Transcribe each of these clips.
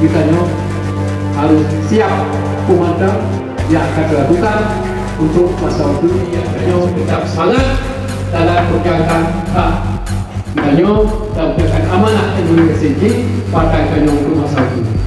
kita harus siap komandan yang akan dilakukan untuk masa waktu ini. Tetap semangat dalam perjuangan hak kita dan perjuangan amanah Indonesia ini pada kita untuk masa waktu ini.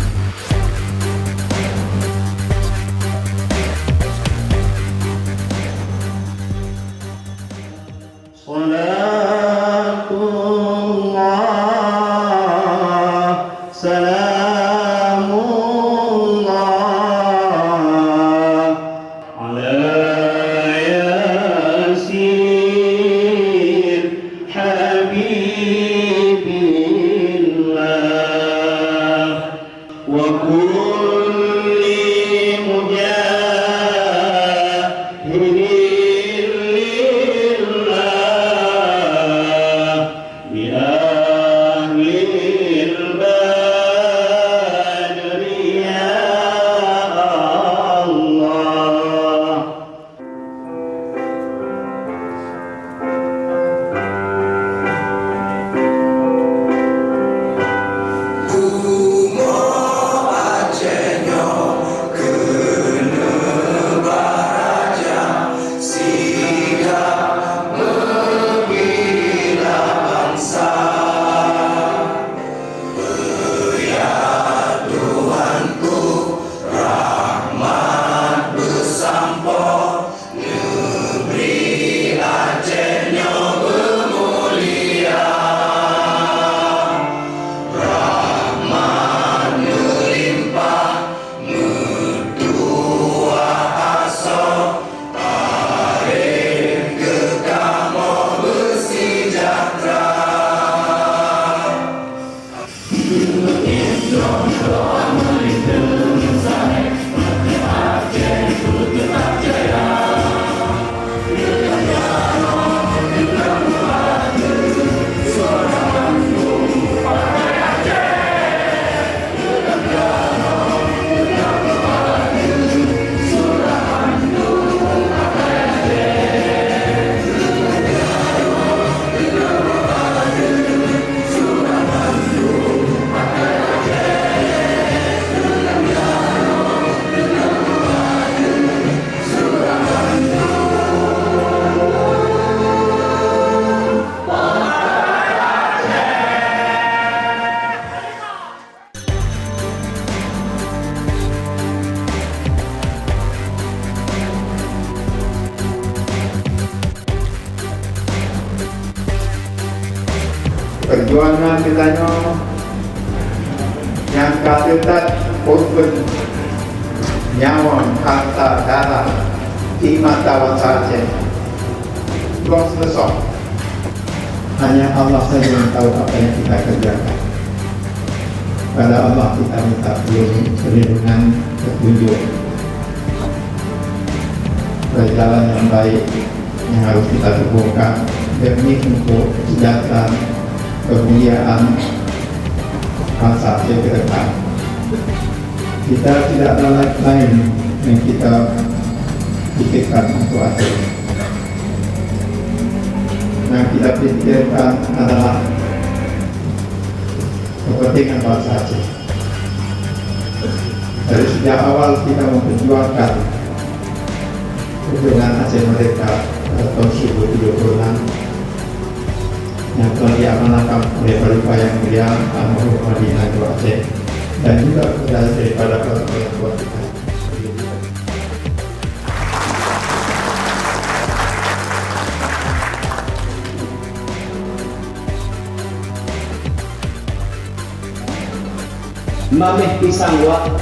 Perjuangan kita yang katitat korban nyawa, harta, darah di mata saja belum selesai. Hanya Allah saja yang tahu apa yang kita kerjakan. Pada Allah kita minta perlindungan, petunjuk jalan yang baik yang harus kita teguhkan demi untuk sejahtera kemuliaan bangsa ke depan. Kita tidak ada lain yang kita pikirkan untuk Aceh. Yang kita pikirkan adalah kepentingan bangsa Aceh. Dari sejak awal kita memperjuangkan perjuangan Aceh Merdeka pada tahun 1976 yang telah diamanahkan oleh Khalifah yang mulia Almarhum Madinah Aceh dan juga daripada orang-orang tua kita. Mameh pisang wak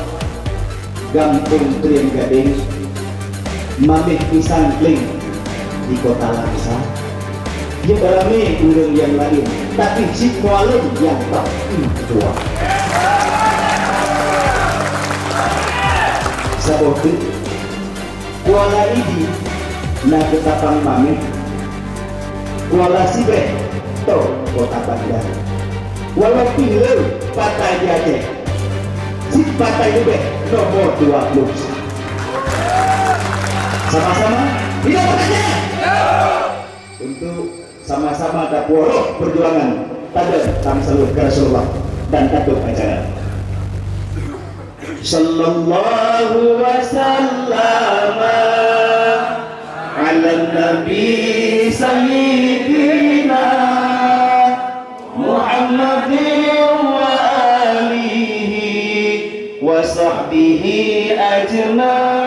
Gampung Trian Gading, mameh pisang kling di kota Laksa. Dia barame urang yang lain, tapi si kuala yang tak tua. Sabot kuala ini na ketapang mameh, kuala sibe to kota Bandar. Walau pinggul patai Aceh, si patai lebih nomor 20. Sama-sama tidak bertanya untuk sama-sama dakwah perjuangan pada Rasulullah dan Datuk Acara. sallallahu wasallama ala nabi sayyidina Muhammadin wa alihi wa sahbihi ajma'in.